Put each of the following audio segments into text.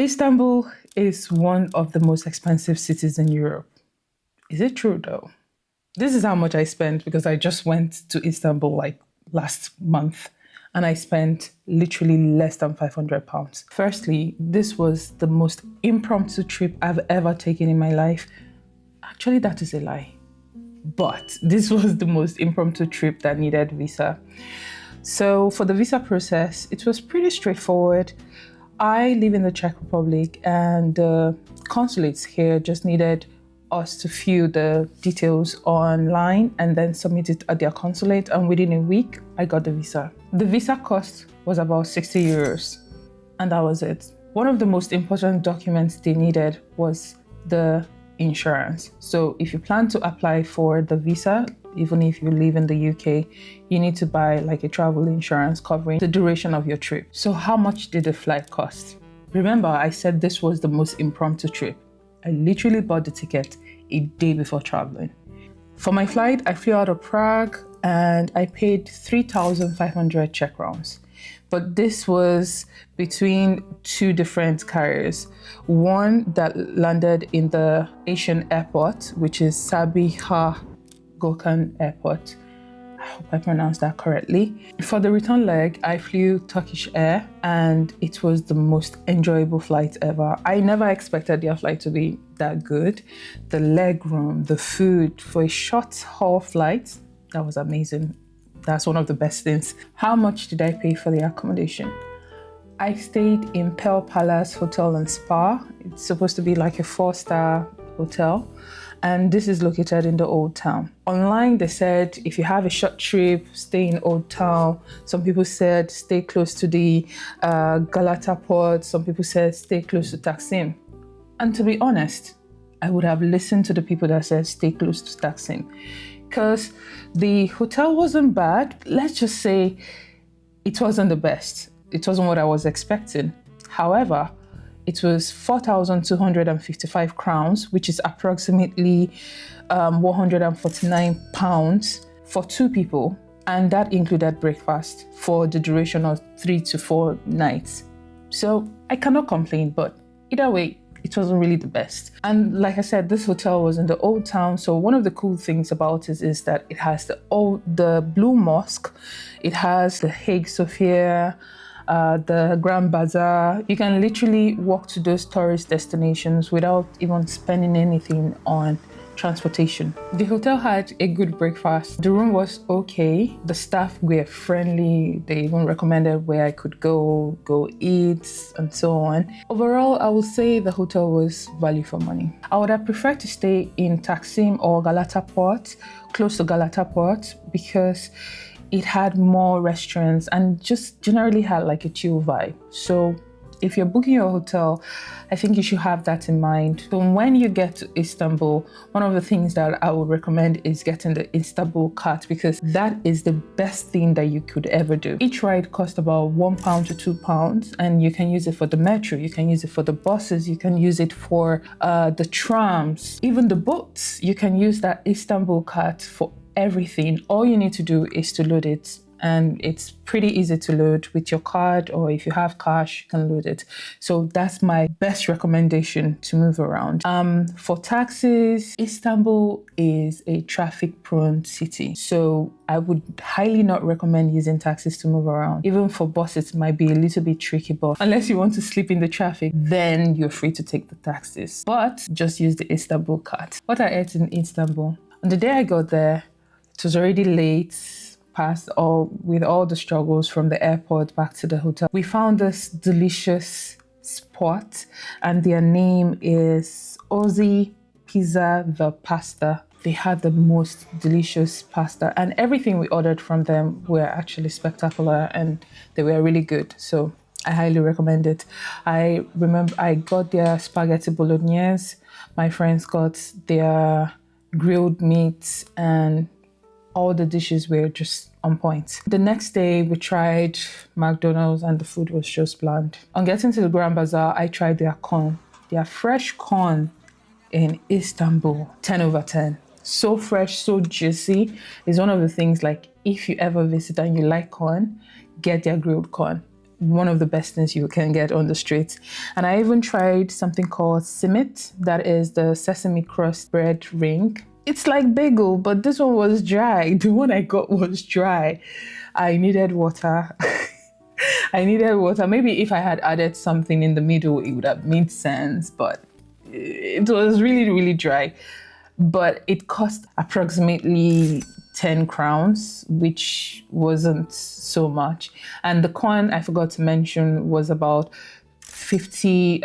Istanbul is one of the most expensive cities in Europe. Is it true though? This is how much I spent because I just went to Istanbul like last month and I spent literally less than £500. Firstly, this was the most impromptu trip I've ever taken in my life. Actually, that is a lie. But this was the most impromptu trip that needed visa. So for the visa process, it was pretty straightforward. I live in the Czech Republic and the consulates here just needed us to fill the details online and then submit it at their consulate, and within a week, I got the visa. The visa cost was about 60 euros, and that was it. One of the most important documents they needed was the insurance. So if you plan to apply for the visa, even if you live in the UK, you need to buy like a travel insurance covering the duration of your trip. So how much did the flight cost? Remember, I said this was the most impromptu trip. I literally bought the ticket a day before traveling. For my flight, I flew out of Prague and I paid 3,500 Czech crowns. But this was between two different carriers. One that landed in the Asian airport, which is Sabiha Gökçen airport. I hope I pronounced that correctly. For the return leg, I flew Turkish Air and it was the most enjoyable flight ever. I never expected their flight to be that good. The leg room, the food for a short haul flight, that was amazing. That's one of the best things. How much did I pay for the accommodation? I stayed in Pearl Palace Hotel and Spa. It's supposed to be like a 4-star hotel. And this is located in the Old Town. Online, they said if you have a short trip, stay in Old Town. Some people said stay close to the Galataport. Some people said stay close to Taksim. And to be honest, I would have listened to the people that said stay close to Taksim, because the hotel wasn't bad. Let's just say it wasn't the best. It wasn't what I was expecting. However, it was 4,255 crowns, which is approximately 149 pounds for two people. And that included breakfast for the duration of 3 to 4 nights. So I cannot complain, but either way, it wasn't really the best. And like I said, this hotel was in the Old Town. So one of the cool things about it is that it has the Blue Mosque. It has the Hagia Sophia, the Grand Bazaar. You can literally walk to those tourist destinations without even spending anything on transportation. The hotel had a good breakfast. The room was okay. The staff were friendly. They even recommended where I could go eat and so on. Overall, I would say the hotel was value for money. I would have preferred to stay in Taksim or Galataport, close to Galataport, because it had more restaurants and just generally had like a chill vibe. So if you're booking your hotel, I think you should have that in mind. So when you get to Istanbul, one of the things that I would recommend is getting the Istanbulkart, because that is the best thing that you could ever do. Each ride costs about £1 to £2, and you can use it for the metro, you can use it for the buses, you can use it for the trams, even the boats. You can use that Istanbulkart for everything. All you need to do is to load it, and it's pretty easy to load with your card, or if you have cash, you can load it. So that's my best recommendation to move around. For taxis, Istanbul is a traffic-prone city, so I would highly not recommend using taxis to move around. Even for buses, it might be a little bit tricky, but unless you want to sleep in the traffic, then you're free to take the taxis. But just use the Istanbulkart. What I ate in Istanbul. On the day I got there, it was already late, with all the struggles from the airport back to the hotel. We found this delicious spot, and their name is Ozzy Pizza the Pasta. They had the most delicious pasta, and everything we ordered from them were actually spectacular and they were really good. So I highly recommend it. I remember I got their spaghetti bolognese. My friends got their grilled meat, and all the dishes were just on point. The next day, we tried McDonald's and the food was just bland. On getting to the Grand Bazaar, I tried their corn. Their fresh corn in Istanbul, 10 over 10. So fresh, so juicy. It's one of the things, like, if you ever visit and you like corn, get their grilled corn. one of the best things you can get on the streets. And I even tried something called Simit, that is the sesame crust bread ring. It's like bagel, but this one was dry. The one I got was dry. I needed water. I needed water. Maybe if I had added something in the middle, it would have made sense, but it was really, really dry. But it cost approximately 10 crowns, which wasn't so much. And the coin, I forgot to mention, was about 50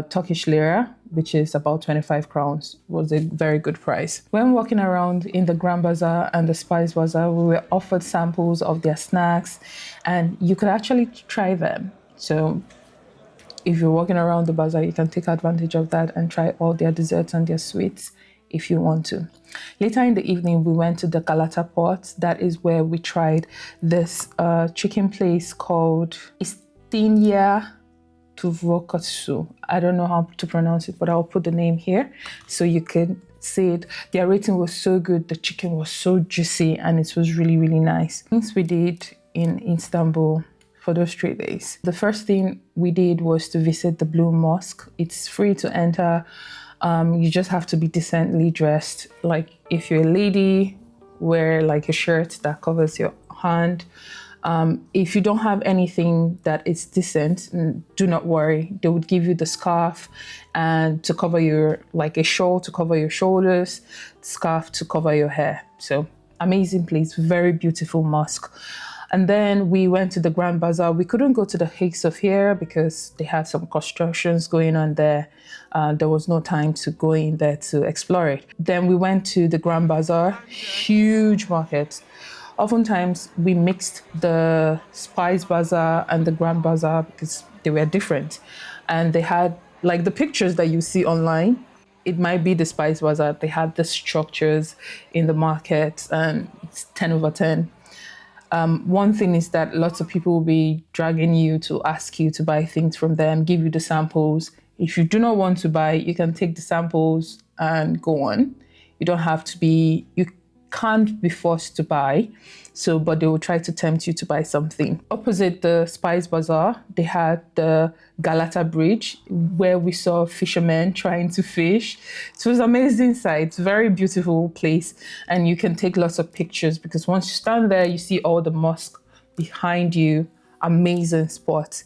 Turkish lira, which is about 25 crowns, was a very good price. When walking around in the Grand Bazaar and the Spice Bazaar, we were offered samples of their snacks, and you could actually try them. So if you're walking around the bazaar, you can take advantage of that and try all their desserts and their sweets if you want to. Later in the evening, we went to the Galataport. That is where we tried this chicken place called Tavuk. I don't know how to pronounce it, but I'll put the name here so you can see it. Their rating was so good. The chicken was so juicy and it was really, really nice. Things we did in Istanbul for those 3 days. The first thing we did was to visit the Blue Mosque. It's free to enter. You just have to be decently dressed. Like if you're a lady, wear like a shirt that covers your hand. If you don't have anything that is decent, do not worry. They would give you the scarf and to cover your, like a shawl to cover your shoulders, scarf to cover your hair. So amazing place, very beautiful mosque. And then we went to the Grand Bazaar. We couldn't go to the Hagia Sophia because they had some constructions going on there. There was no time to go in there to explore it. Then we went to the Grand Bazaar, huge market. Oftentimes we mixed the Spice Bazaar and the Grand Bazaar because they were different. And they had, like the pictures that you see online, it might be the Spice Bazaar. They had the structures in the market and it's 10 over 10. One thing is that lots of people will be dragging you to ask you to buy things from them, give you the samples. If you do not want to buy, you can take the samples and go on. You can't be forced to buy. So, but they will try to tempt you to buy something. Opposite the Spice Bazaar, they had the Galata Bridge where we saw fishermen trying to fish. It was an amazing sight, very beautiful place. And you can take lots of pictures because once you stand there, you see all the mosque behind you. Amazing spot.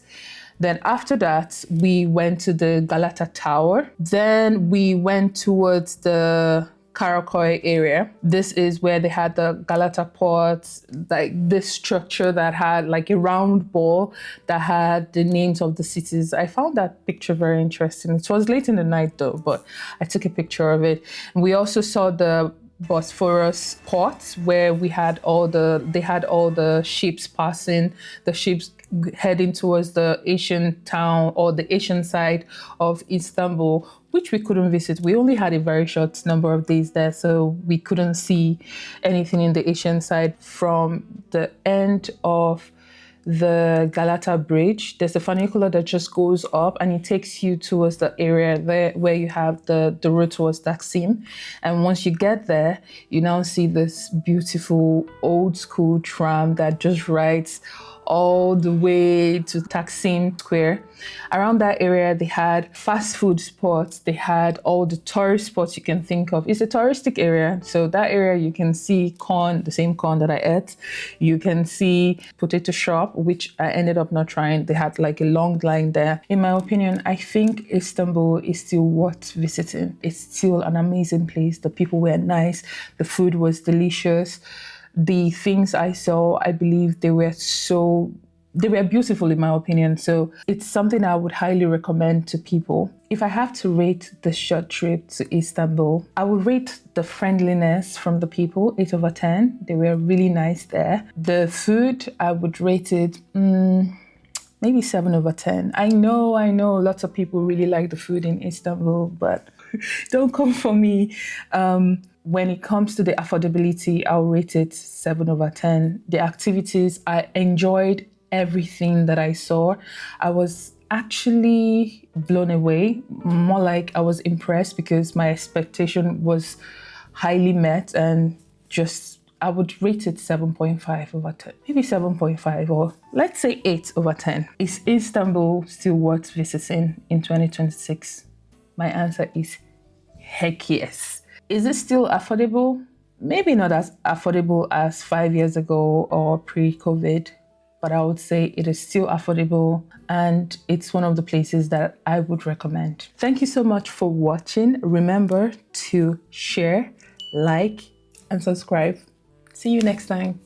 Then after that, we went to the Galata Tower. Then we went towards the Karaköy area. This is where they had the Galataport, like this structure that had like a round ball that had the names of the cities. I found that picture very interesting. It was late in the night though, but I took a picture of it. And we also saw the Bosphorus port where they had all the ships passing, the ships heading towards the Asian town or the Asian side of Istanbul, which we couldn't visit. We only had a very short number of days there, so we couldn't see anything in the Asian side. From the end of the Galata Bridge, there's a funicular that just goes up and it takes you towards the area there where you have the road towards Taksim. And once you get there, you now see this beautiful old school tram that just rides all the way to Taksim Square. Around that area, they had fast food spots. They had all the tourist spots you can think of. It's a touristic area. So that area, you can see corn, the same corn that I ate. You can see potato shop, which I ended up not trying. They had like a long line there. In my opinion, I think Istanbul is still worth visiting. It's still an amazing place. The people were nice. The food was delicious. The things I saw, I believe they were beautiful in my opinion. So it's something I would highly recommend to people. If I have to rate the short trip to Istanbul, I would rate the friendliness from the people 8 over 10. They were really nice there. The food, I would rate it maybe 7 over 10. I know lots of people really like the food in Istanbul, but don't come for me. When it comes to the affordability, I'll rate it 7 over 10. The activities, I enjoyed everything that I saw. I was actually blown away, more like I was impressed because my expectation was highly met and just I would rate it 7.5 over 10. Maybe 7.5 or let's say 8 over 10. Is Istanbul still worth visiting in 2026? My answer is heck yes. Is it still affordable? Maybe not as affordable as 5 years ago or pre-COVID, but I would say it is still affordable and it's one of the places that I would recommend. Thank you so much for watching. Remember to share, like, and subscribe. See you next time.